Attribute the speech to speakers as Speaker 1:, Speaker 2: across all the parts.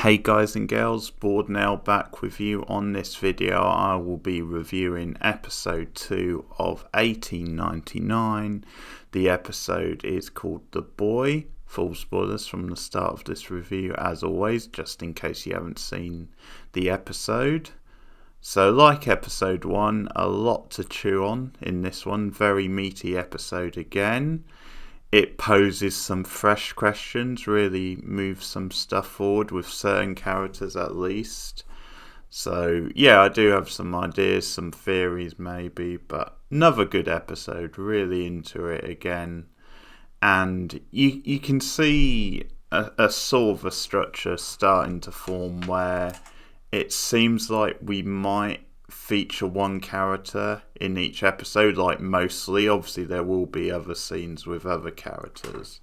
Speaker 1: Hey guys and girls, Board now back with you on this video. I will be reviewing episode 2 of 1899. The episode is called The Boy. Full spoilers from the start of this review as always, just in case you haven't seen the episode. So like episode 1, a lot to chew on in this one. Very meaty episode again. It poses some fresh questions, really moves some stuff forward with certain characters at least. So yeah, I do have some ideas, some theories maybe, but another good episode, really into it again. And you can see a sort of a structure starting to form where it seems like we might feature one character in each episode, like mostly. Obviously there will be other scenes with other characters.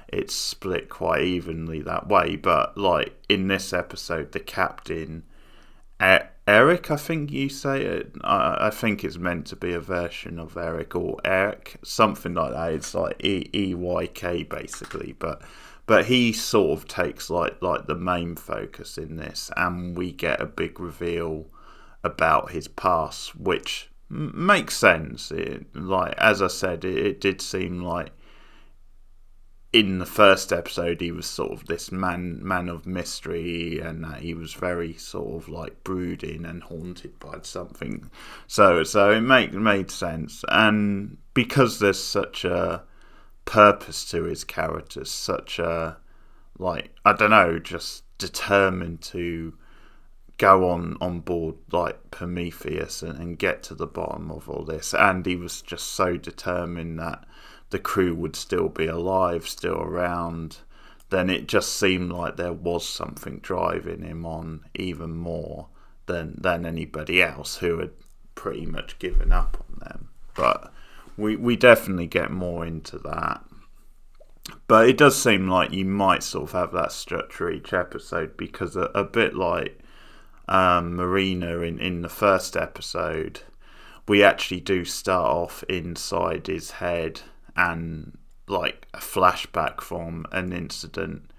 Speaker 1: It's split quite evenly that way, but like in this episode, the captain, Eric, I think you say it. I think it's meant to be a version of Eric or Eric, something like that. It's like EYK basically, but he sort of takes like the main focus in this, and we get a big reveal about his past, which makes sense. Like as I said, it did seem like in the first episode he was sort of this man of mystery, and that he was very sort of like brooding and haunted by something. So it made sense, and because there's such a purpose to his character, such a like I don't know, just determined to go on board like Prometheus and get to the bottom of all this, and he was just so determined that the crew would still be alive, still around. Then it just seemed like there was something driving him on even more than anybody else who had pretty much given up on them. But we definitely get more into that. But it does seem like you might sort of have that structure each episode, because a bit like Marina in the first episode, we actually do start off inside his head and like a flashback from an incident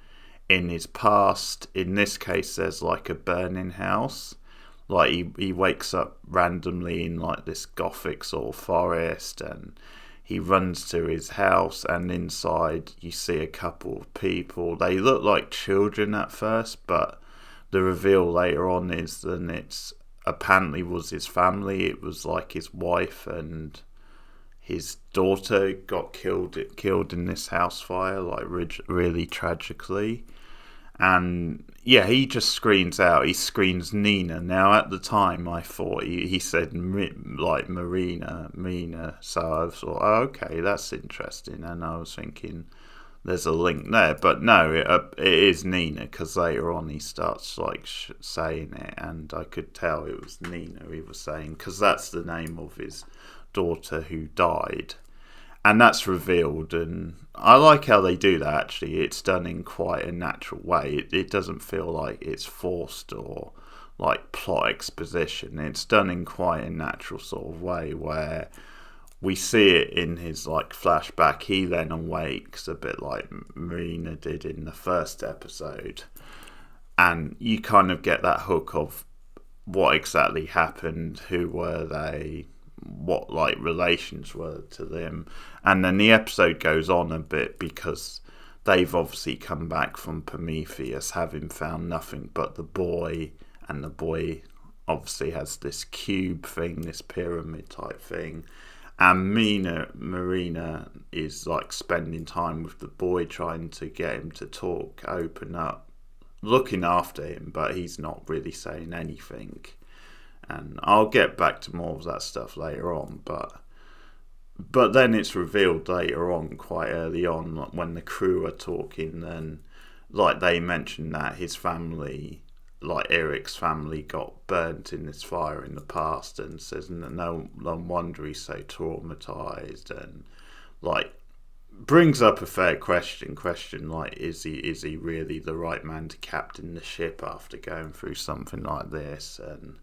Speaker 1: in his past. In this case, there's like a burning house. Like he wakes up randomly in like this gothic sort of forest, and he runs to his house, and inside you see a couple of people. They look like children at first, but the reveal later on is that it's apparently was his family. It was like his wife and his daughter got killed in this house fire, like really tragically. And yeah, he just screams out. He screams Nina. Now at the time I thought he said like Mina. So I thought, oh, okay, that's interesting. And I was thinking there's a link there, but no, it is Nina, because later on he starts like saying it, and I could tell it was Nina he was saying, because that's the name of his daughter who died, and that's revealed. And I like how they do that. Actually, it's done in quite a natural way. It doesn't feel like it's forced or like plot exposition. It's done in quite a natural sort of way, where we see it in his like flashback. He then awakes a bit like Marina did in the first episode, and you kind of get that hook of what exactly happened, who were they, what like relations were to them. And then the episode goes on a bit, because they've obviously come back from Prometheus having found nothing but the boy, and the boy obviously has this cube thing, this pyramid type thing. And Marina is like spending time with the boy, trying to get him to talk, open up, looking after him, but he's not really saying anything. And I'll get back to more of that stuff later on, but then it's revealed later on, quite early on, like when the crew are talking, then like they mention that his family, like Eric's family, got burnt in this fire in the past, and says no wonder he's so traumatized, and like brings up a fair question like, is he really the right man to captain the ship after going through something like this? And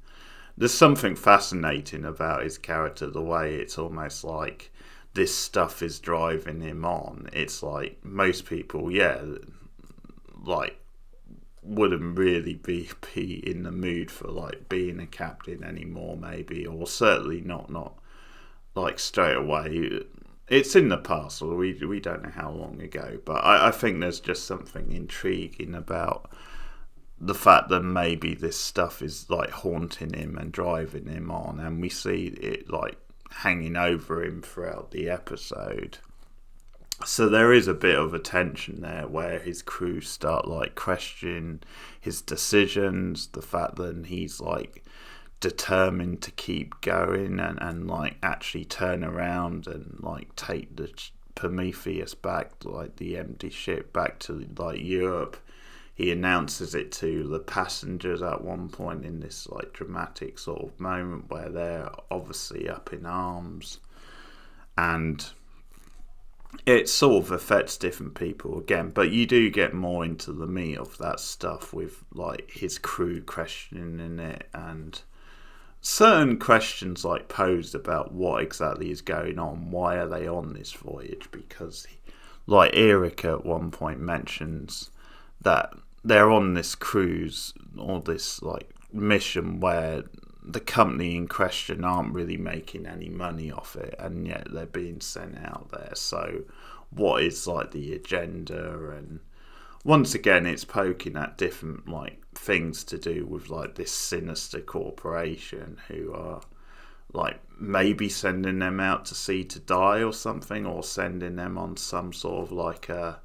Speaker 1: there's something fascinating about his character, the way it's almost like this stuff is driving him on. It's like most people, yeah, like wouldn't really be in the mood for like being a captain anymore, maybe, or certainly not like straight away. It's in the past, or we don't know how long ago, but I think there's just something intriguing about the fact that maybe this stuff is like haunting him and driving him on, and we see it like hanging over him throughout the episode. So there is a bit of a tension there where his crew start like questioning his decisions, the fact that he's like determined to keep going and like actually turn around and like take the Prometheus back, like the empty ship, back to like Europe. He announces it to the passengers at one point in this like dramatic sort of moment where they're obviously up in arms, and it sort of affects different people again, but you do get more into the meat of that stuff with like his crew questioning it, and certain questions like posed about what exactly is going on, why are they on this voyage, because like Eric at one point mentions that they're on this cruise or this like mission where the company in question aren't really making any money off it, and yet they're being sent out there. So what is like the agenda? And once again, it's poking at different like things to do with like this sinister corporation who are like maybe sending them out to sea to die or something, or sending them on some sort of like a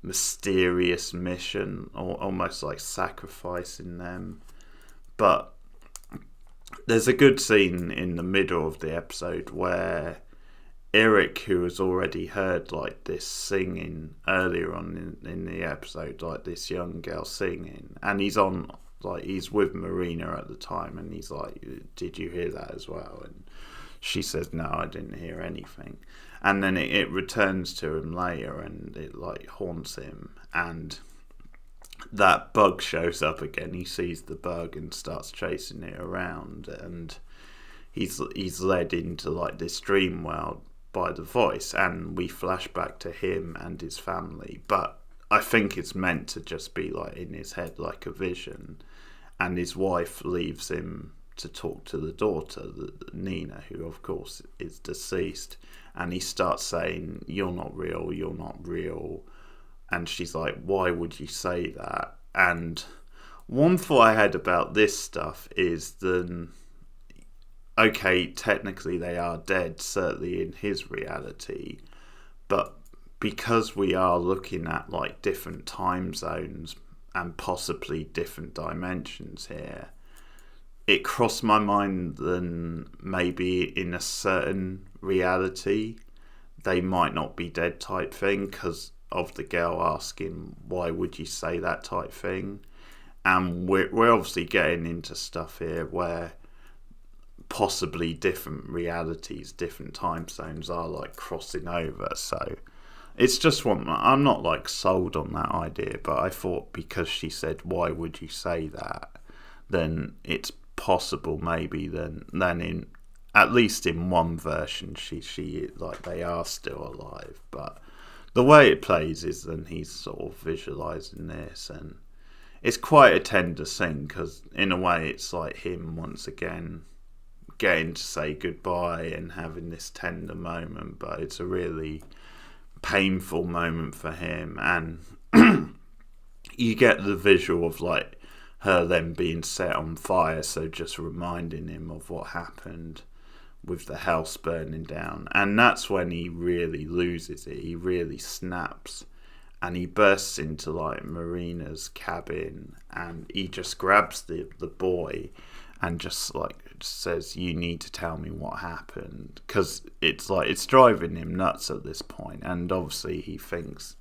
Speaker 1: mysterious mission, or almost like sacrificing them. But there's a good scene in the middle of the episode where Eric, who has already heard like this singing earlier on in the episode, like this young girl singing, and he's with Marina at the time, and he's like, did you hear that as well? And she says, no, I didn't hear anything. And then it returns to him later, and it like haunts him, and that bug shows up again. He sees the bug and starts chasing it around, and he's led into like this dream world by the voice, and we flash back to him and his family. But I think it's meant to just be like in his head, like a vision, and his wife leaves him to talk to the daughter, Nina, who of course is deceased, and he starts saying, you're not real, and she's like, why would you say that? And one thought I had about this stuff is then, okay, technically they are dead, certainly in his reality, but because we are looking at like different time zones and possibly different dimensions here, it crossed my mind that maybe in a certain reality they might not be dead type thing, because of the girl asking why would you say that type thing. And we're obviously getting into stuff here where possibly different realities, different time zones are like crossing over. So it's just one, I'm not like sold on that idea, but I thought because she said why would you say that, then it's possible maybe then in at least in one version she like they are still alive. But the way it plays is then he's sort of visualizing this, and it's quite a tender scene because in a way it's like him once again getting to say goodbye and having this tender moment, but it's a really painful moment for him. And you get the visual of like her then being set on fire, so just reminding him of what happened with the house burning down. And that's when he really loses it, he really snaps, and he bursts into like Marina's cabin, and he just grabs the boy and just like says, you need to tell me what happened, because it's like it's driving him nuts at this point. And obviously he thinks,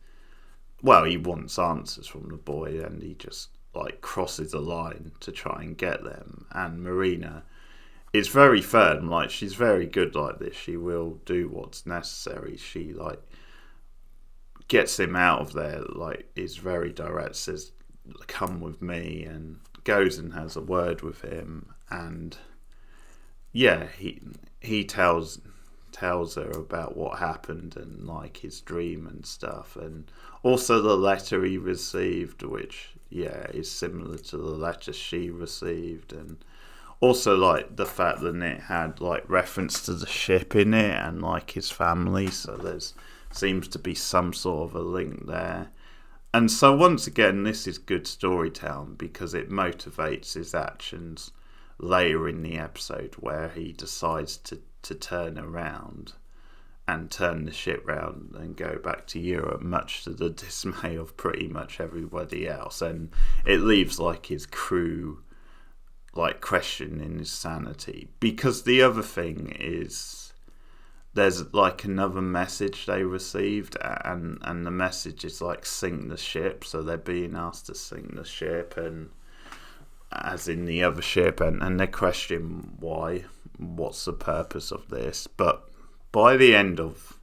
Speaker 1: well, he wants answers from the boy, and he just like crosses a line to try and get them. And Marina is very firm, like she's very good like this, she will do what's necessary. She like gets him out of there, like is very direct, says come with me, and goes and has a word with him. And yeah, he tells tells her about what happened and like his dream and stuff, and also the letter he received, which is similar to the letter she received, and also like the fact that it had like reference to the ship in it and like his family, so there's seems to be some sort of a link there. And so once again, this is good storytelling because it motivates his actions later in the episode where he decides to turn around and turn the ship round and go back to Europe, much to the dismay of pretty much everybody else. And it leaves like his crew like questioning his sanity, because the other thing is there's like another message they received, and the message is like sink the ship, so they're being asked to sink the ship, and as in the other ship, and they question what's the purpose of this. But by the end of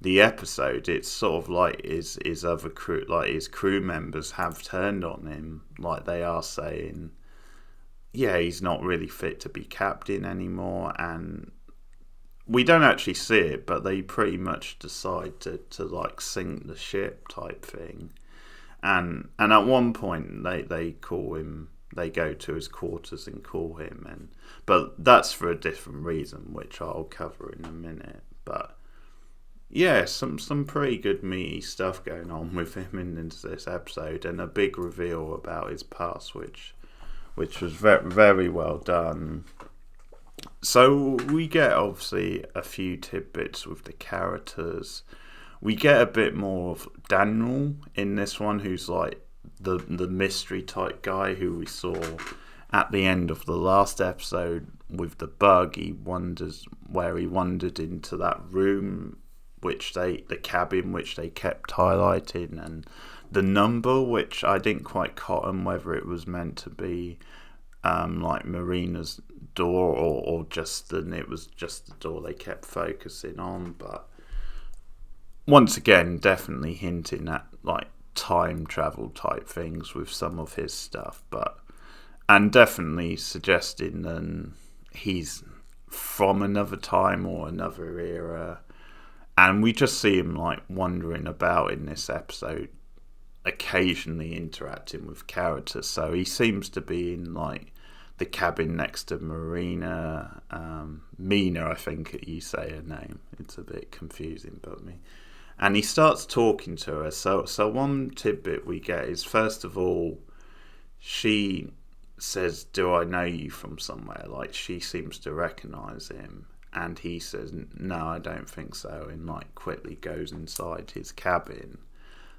Speaker 1: the episode, it's sort of like his other crew, like his crew members have turned on him, like they are saying he's not really fit to be captain anymore, and we don't actually see it, but they pretty much decide to like sink the ship type thing. And at one point they call him, they go to his quarters and call him, but that's for a different reason, which I'll cover in a minute. But some pretty good meaty stuff going on with him in this episode, and a big reveal about his past, which was very, very well done. So we get obviously a few tidbits with the characters. We get a bit more of Daniel in this one, who's like the mystery type guy who we saw at the end of the last episode with the bug. He wandered into that room, the cabin which they kept highlighting, and the number, which I didn't quite cotton whether it was meant to be like Marina's door or it was just the door they kept focusing on. But once again, definitely hinting at like time travel type things with some of his stuff, and definitely suggesting that he's from another time or another era. And we just see him like wandering about in this episode, occasionally interacting with characters. So he seems to be in like the cabin next to Marina, Mina, I think you say her name. It's a bit confusing, but me. And he starts talking to her. So one tidbit we get is, first of all, she says, "Do I know you from somewhere?" Like she seems to recognise him. And he says, "No, I don't think so," and like quickly goes inside his cabin.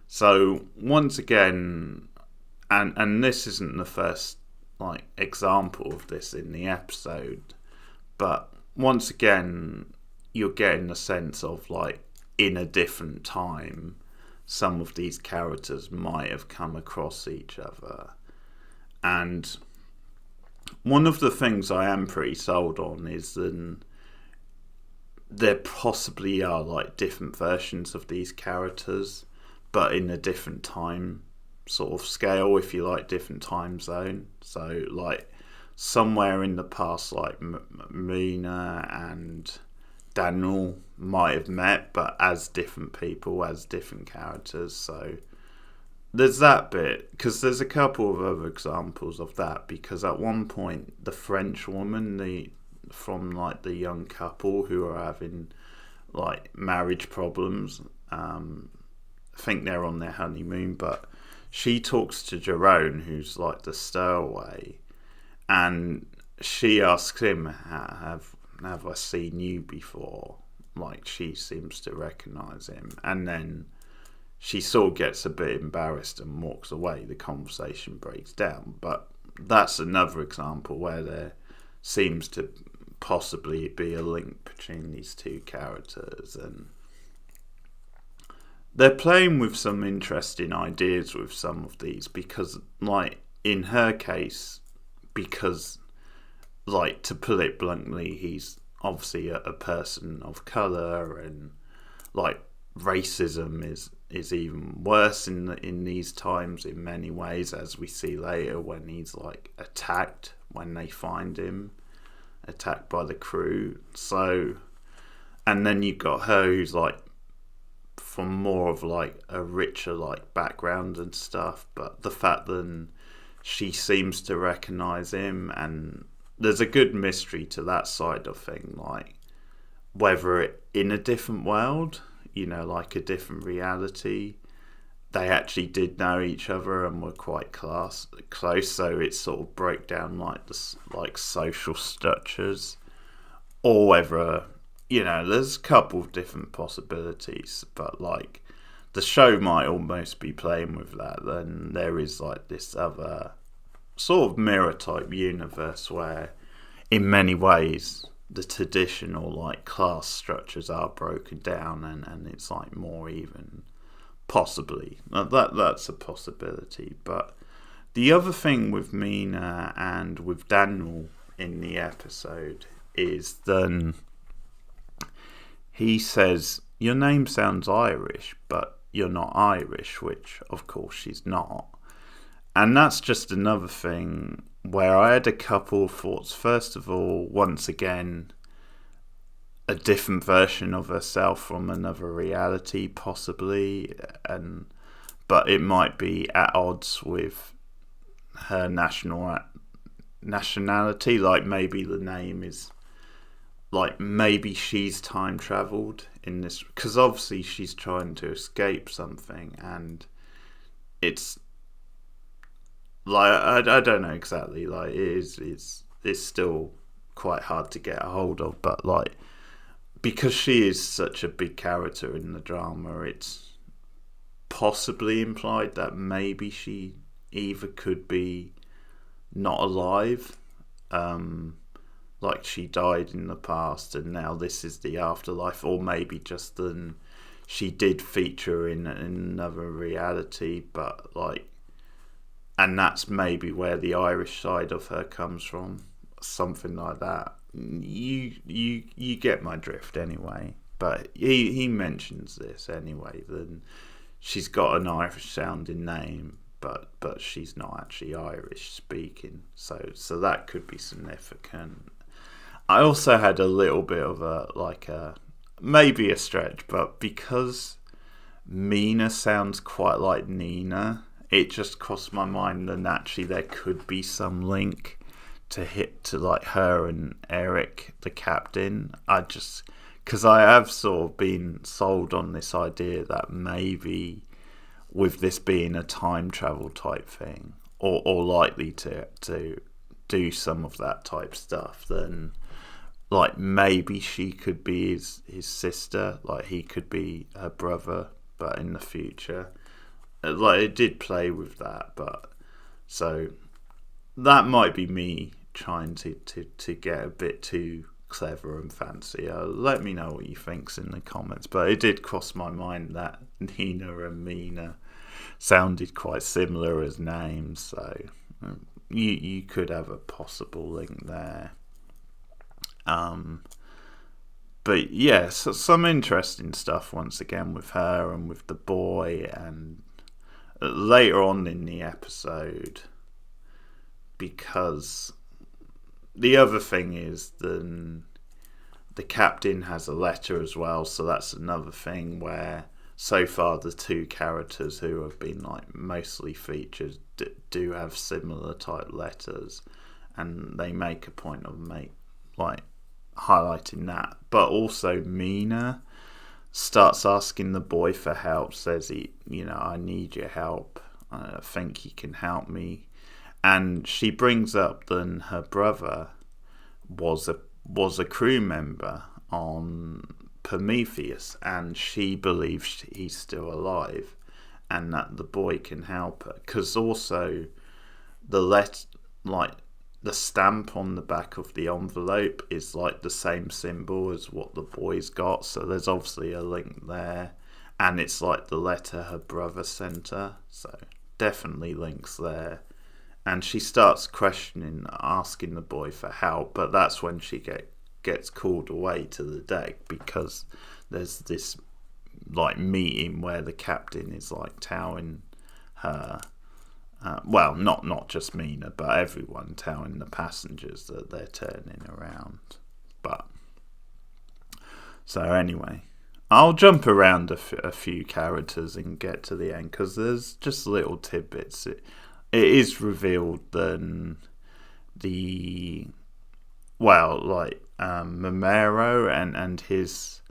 Speaker 1: So once again, and this isn't the first like example of this in the episode, but once again you're getting the sense of like in a different time some of these characters might have come across each other. And one of the things I am pretty sold on is that there possibly are like different versions of these characters, but in a different time sort of scale, if you like, different time zone. So like somewhere in the past, like Mina and Daniel might have met, but as different people, as different characters. So there's that bit, because there's a couple of other examples of that, because at one point the French woman, from like the young couple who are having like marriage problems, I think they're on their honeymoon, but she talks to Jerome, who's like the stowaway, and she asks him, have I seen you before? Like she seems to recognise him, and then she sort of gets a bit embarrassed and walks away. The conversation breaks down. But that's another example where there seems to possibly be a link between these two characters, and they're playing with some interesting ideas with some of these, because like in her case, because like, to put it bluntly, he's obviously a person of colour, and like racism is even worse in these times in many ways, as we see later when he's like attacked, when they find him attacked by the crew. So And then you've got her who's like from more of like a richer like background and stuff, but the fact that she seems to recognize him, and there's a good mystery to that side of thing, like whether it in a different world, like a different reality, they actually did know each other and were quite close, so it sort of broke down like the like social structures, or whether there's a couple of different possibilities, but like the show might almost be playing with that. Then there is like this other sort of mirror type universe where, in many ways, the traditional like class structures are broken down, and it's like more even. Possibly that's a possibility. But the other thing with Mina and with Daniel in the episode is then he says, your name sounds Irish, but you're not Irish, which of course she's not. And that's just another thing where I had a couple of thoughts. First of all, once again, a different version of herself from another reality, possibly, but it might be at odds with her nationality. Like maybe the name is like maybe she's time traveled in this, because obviously she's trying to escape something, and it's like I don't know exactly. Like it's still quite hard to get a hold of, but like, because she is such a big character in the drama, it's possibly implied that maybe she either could be not alive, like she died in the past and now this is the afterlife, or maybe just then she did feature in another reality, but like, and that's maybe where the Irish side of her comes from, something like that. You get my drift anyway. But he mentions this anyway, then she's got an Irish sounding name, but she's not actually Irish speaking, so that could be significant. I also had a little bit of a maybe a stretch, but because Mina sounds quite like Nina, it just crossed my mind that actually there could be some link to like her and Eric, the captain. Because I have sort of been sold on this idea that maybe with this being a time travel type thing, or likely to do some of that type stuff, then like maybe she could be his sister, like he could be her brother, but in the future. Like it did play with that, but so that might be me trying to get a bit too clever and fancy. Let me know what you think's in the comments, but it did cross my mind that Nina and Mina sounded quite similar as names, so you could have a possible link there. But yeah, so some interesting stuff once again with her and with the boy, and later on in the episode, because the other thing is the captain has a letter as well, so that's another thing where so far the two characters who have been like mostly featured do have similar type letters, and they make a point of highlighting that. But also Mina starts asking the boy for help, says I need your help, I think he can help me. And she brings up that her brother was a crew member on Prometheus, and she believes he's still alive, and that the boy can help her. Because also the stamp on the back of the envelope is like the same symbol as what the boy's got, so there's obviously a link there, and it's like the letter her brother sent her, so definitely links there. And she starts asking the boy for help, but that's when she gets called away to the deck, because there's this like meeting where the captain is like telling her, well, not just Mina, but everyone telling the passengers that they're turning around. But So anyway, I'll jump around a few characters and get to the end because there's just little tidbits. It is revealed then the Mamero and his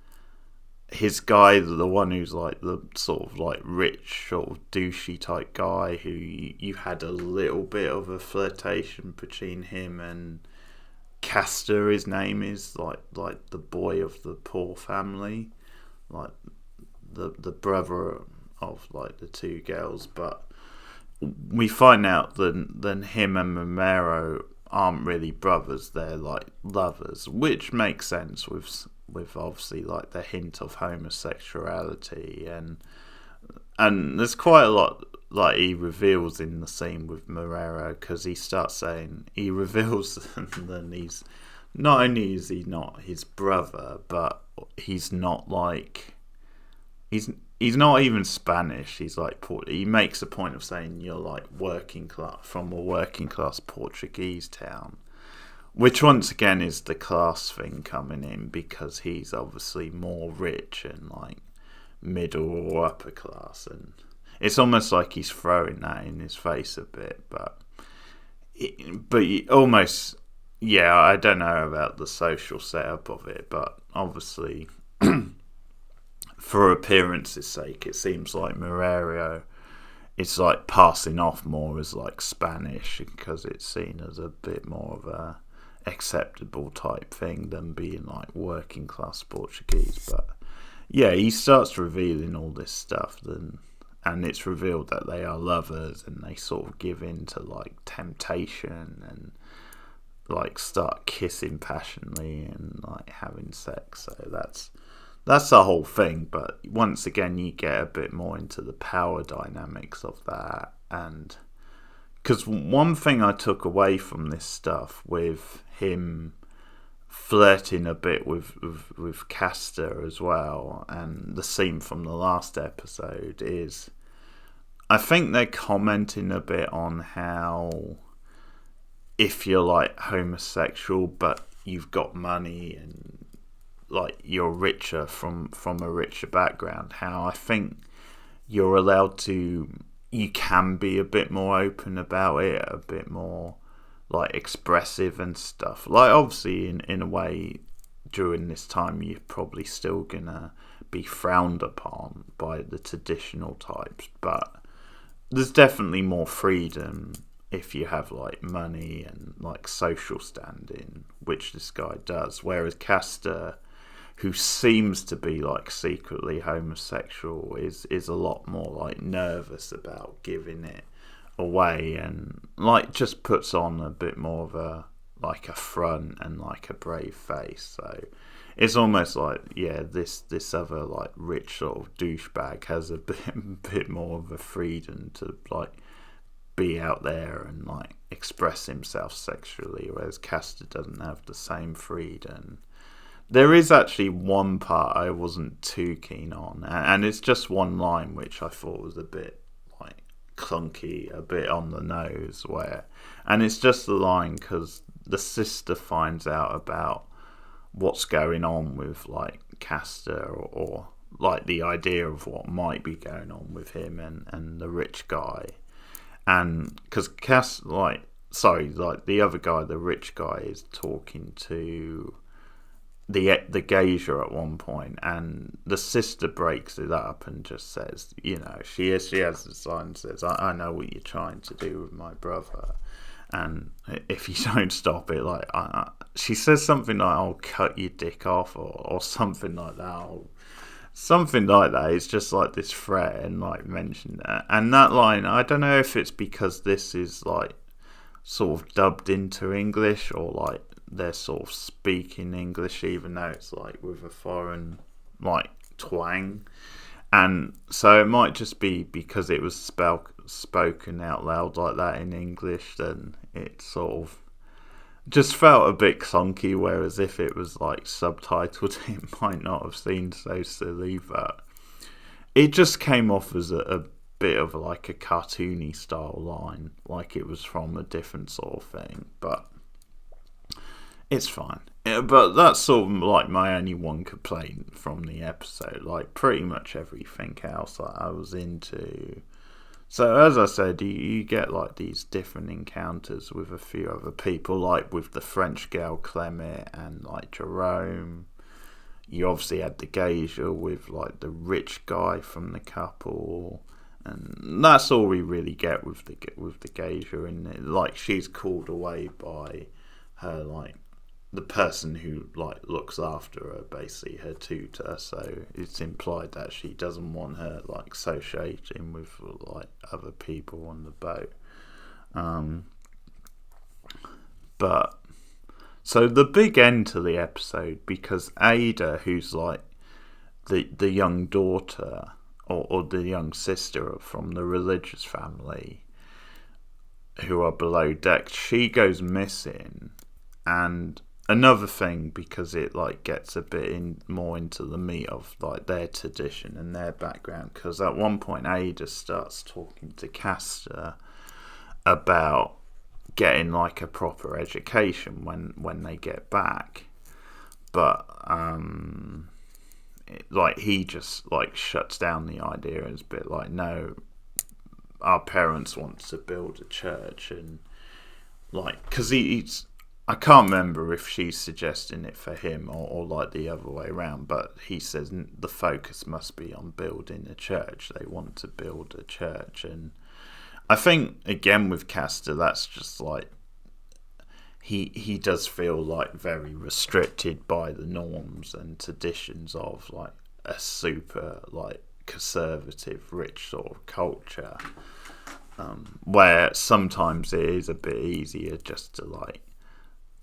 Speaker 1: guy, the one who's like the sort of like rich sort of douchey type guy who you had a little bit of a flirtation between him and Castor, his name is, like the boy of the poor family, like the brother of like the two girls. But we find out that him and Mamero aren't really brothers, they're like lovers, which makes sense with obviously like the hint of homosexuality, and there's quite a lot like he reveals in the scene with Marrero, because he reveals that he's not only is he not his brother, but he's not like he's not even Spanish. He's like he makes a point of saying you're like working class, from a working class Portuguese town, which once again is the class thing coming in, because he's obviously more rich and like middle or upper class, and it's almost like he's throwing that in his face a bit. But almost, yeah, I don't know about the social setup of it, but obviously for appearance's sake, it seems like Moreiro is like passing off more as like Spanish, because it's seen as a bit more of a acceptable type thing than being like working class Portuguese. But yeah, he starts revealing all this stuff, and it's revealed that they are lovers, and they sort of give in to like temptation and like start kissing passionately and like having sex. So that's the whole thing. But once again, you get a bit more into the power dynamics of that. And because one thing I took away from this stuff, with him flirting a bit with Castor as well, and the scene from the last episode, is I think they're commenting a bit on how if you're like homosexual but you've got money and like you're richer from a richer background, how I think you're allowed to, you can be a bit more open about it, a bit more like expressive and stuff. Like obviously in a way during this time you're probably still gonna be frowned upon by the traditional types, but there's definitely more freedom if you have like money and like social standing, which this guy does. Whereas Castor, who seems to be like secretly homosexual, is a lot more like nervous about giving it away, and like just puts on a bit more of a like a front and like a brave face. So it's almost like, yeah, this other like rich sort of douchebag has a bit more of a freedom to like be out there and like express himself sexually, whereas Castor doesn't have the same freedom. There is actually one part I wasn't too keen on, and it's just one line which I thought was a bit like clunky, a bit on the nose, and it's just the line because the sister finds out about what's going on with like Castor, or like the idea of what might be going on with him and the rich guy, and because the other guy, the rich guy, is talking to the geisha at one point, and the sister breaks it up and just says, you know, she has this line and says, I know what you're trying to do with my brother, and if you don't stop it, like she says something like, I'll cut your dick off, or something like that, something like that. It's just like this threat, and like mentioned that, and that line, I don't know if it's because this is like sort of dubbed into English, or like they're sort of speaking English even though it's like with a foreign like twang, and so it might just be because it was spoken out loud like that in English, then it sort of just felt a bit clunky, whereas if it was like subtitled it might not have seemed so silly. But it just came off as a bit of like a cartoony style line, like it was from a different sort of thing. But it's fine. Yeah, but that's sort of like my only one complaint from the episode. Like pretty much everything else I was into. So as I said, you get like these different encounters with a few other people, like with the French girl Clement and like Jerome. You obviously had the geisha with like the rich guy from the couple, and that's all we really get with the geisha. And like she's called away by her like the person who like looks after her, basically her tutor. So it's implied that she doesn't want her like associating with like other people on the boat. But so the big end to the episode, because Ada, who's like the young daughter or the young sister from the religious family who are below deck, she goes missing. And another thing, because it like gets a bit more into the meat of like their tradition and their background, because at one point Ada starts talking to Castor about getting like a proper education when they get back, but like he just like shuts down the idea and is a bit like, no, our parents want to build a church. And like, because he's, I can't remember if she's suggesting it for him or like the other way around, but he says the focus must be on building a church. They want to build a church. And I think, again, with Castor, that's just like, he does feel like very restricted by the norms and traditions of like a super like conservative, rich sort of culture, where sometimes it is a bit easier just to like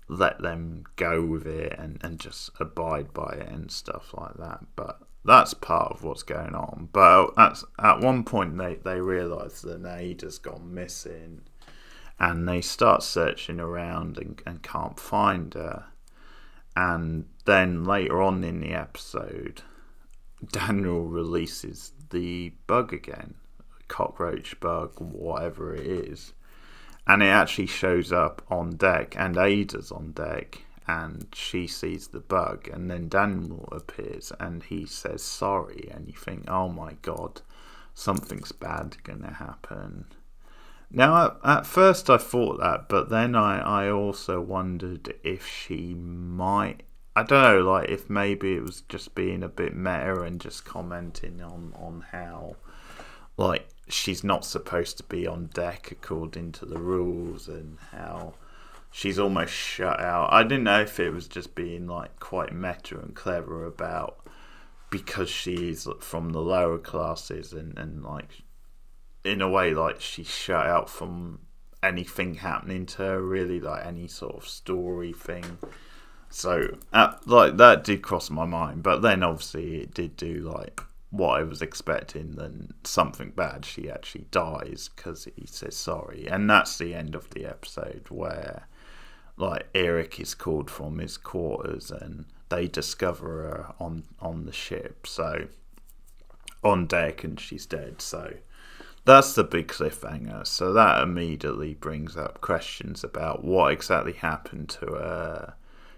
Speaker 1: let them go with it and just abide by it and stuff like that. But that's part of what's going on. But at one point they realise that Ada's gone missing, and they start searching around and can't find her. And then later on in the episode, Daniel releases the bug again, cockroach bug, whatever it is. And it actually shows up on deck, and Ada's on deck, and she sees the bug, and then Daniel appears, and he says sorry, and you think, oh my god, something's bad gonna happen. Now, at first I thought that, but then I also wondered if she might, I don't know, like if maybe it was just being a bit meta and just commenting on how like she's not supposed to be on deck according to the rules, and how she's almost shut out. I didn't know if it was just being like quite meta and clever about, because she's from the lower classes and like in a way like she's shut out from anything happening to her, really, like any sort of story thing. So like that did cross my mind, but then obviously it did do like what I was expecting, then something bad. She actually dies because he says sorry, and that's the end of the episode, where like Eric is called from his quarters and they discover her on the ship, so on deck, and she's dead. So that's the big cliffhanger. So that immediately brings up questions about what exactly happened to her,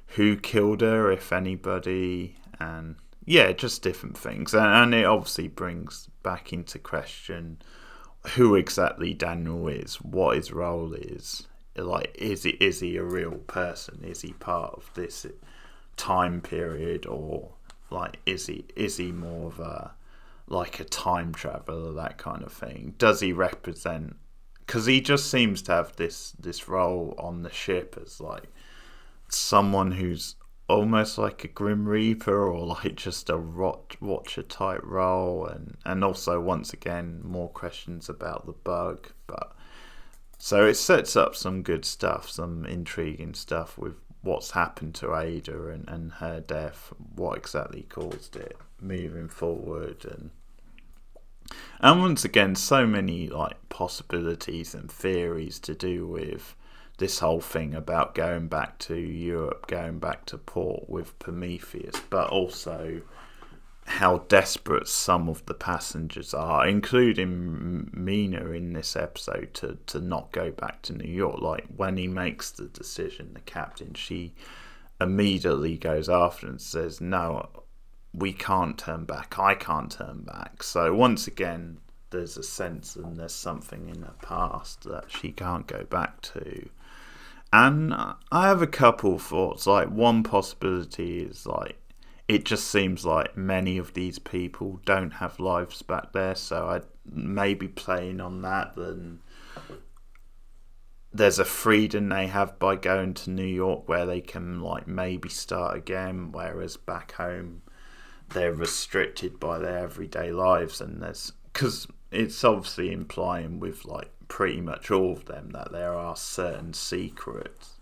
Speaker 1: who killed her, if anybody, and yeah, just different things. And it obviously brings back into question who exactly Daniel is, what his role is. Like, is he a real person? Is he part of this time period, or like is he more of a like a time traveler, that kind of thing? Does he represent? Because he just seems to have this role on the ship as like someone who's almost like a Grim Reaper, or like just a Watcher type role, and also once again more questions about the bug. But so it sets up some good stuff, some intriguing stuff with what's happened to Ada and her death, what exactly caused it, moving forward, and once again so many like possibilities and theories to do with this whole thing about going back to Europe, going back to port with Prometheus, but also how desperate some of the passengers are, including Mina in this episode, to not go back to New York. Like when he makes the decision, the captain, she immediately goes after and says, no, we can't turn back, I can't turn back. So once again, there's a sense and there's something in her past that she can't go back to. And I have a couple thoughts. Like, one possibility is, like, it just seems like many of these people don't have lives back there, so I'd maybe playing on that, then there's a freedom they have by going to New York where they can, like, maybe start again, whereas back home they're restricted by their everyday lives. And there's, because it's obviously implying with, like, pretty much all of them that there are certain secrets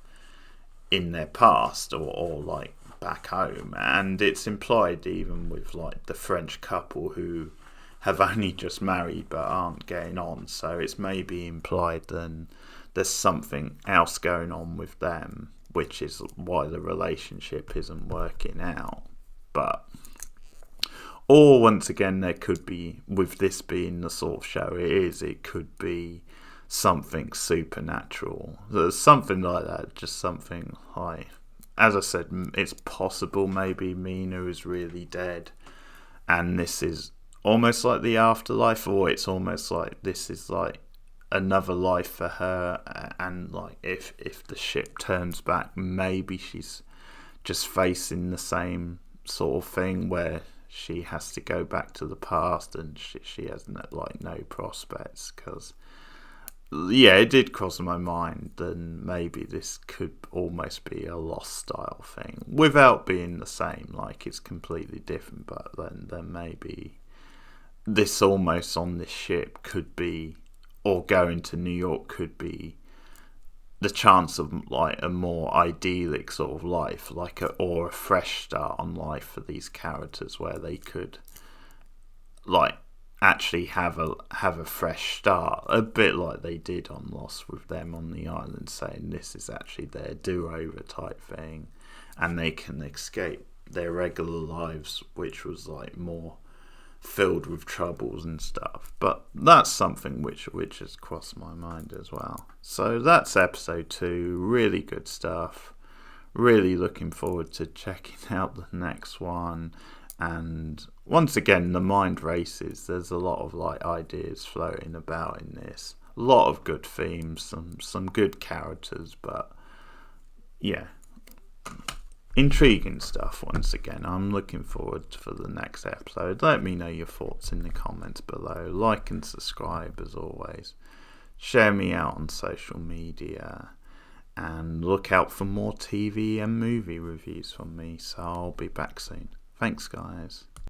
Speaker 1: in their past or like back home, and it's implied even with, like, the French couple who have only just married but aren't getting on, so it's maybe implied then there's something else going on with them, which is why the relationship isn't working out. But, or once again, there could be, with this being the sort of show it is, it could be something supernatural. There's something like that, just something like, as I said, it's possible maybe Mina is really dead and this is almost like the afterlife, or it's almost like this is like another life for her, and like if the ship turns back, maybe she's just facing the same sort of thing where she has to go back to the past and she has no prospects. Because yeah, it did cross my mind, then maybe this could almost be a Lost style thing without being the same, like it's completely different, but then maybe this almost on this ship could be, or going to New York could be, the chance of like a more idyllic sort of life, like or a fresh start on life for these characters, where they could like actually have a fresh start, a bit like they did on Lost with them on the island, saying this is actually their do-over type thing, and they can escape their regular lives, which was like more filled with troubles and stuff. But that's something which has crossed my mind as well. So that's episode 2. Really good stuff. Really looking forward to checking out the next one. And once again, the mind races. There's a lot of like ideas floating about in this. A lot of good themes, some good characters, but yeah, intriguing stuff. Once again, I'm looking forward for the next episode. Let me know your thoughts in the comments below. Like and subscribe as always. Share me out on social media, and look out for more TV and movie reviews from me. So I'll be back soon. Thanks, guys.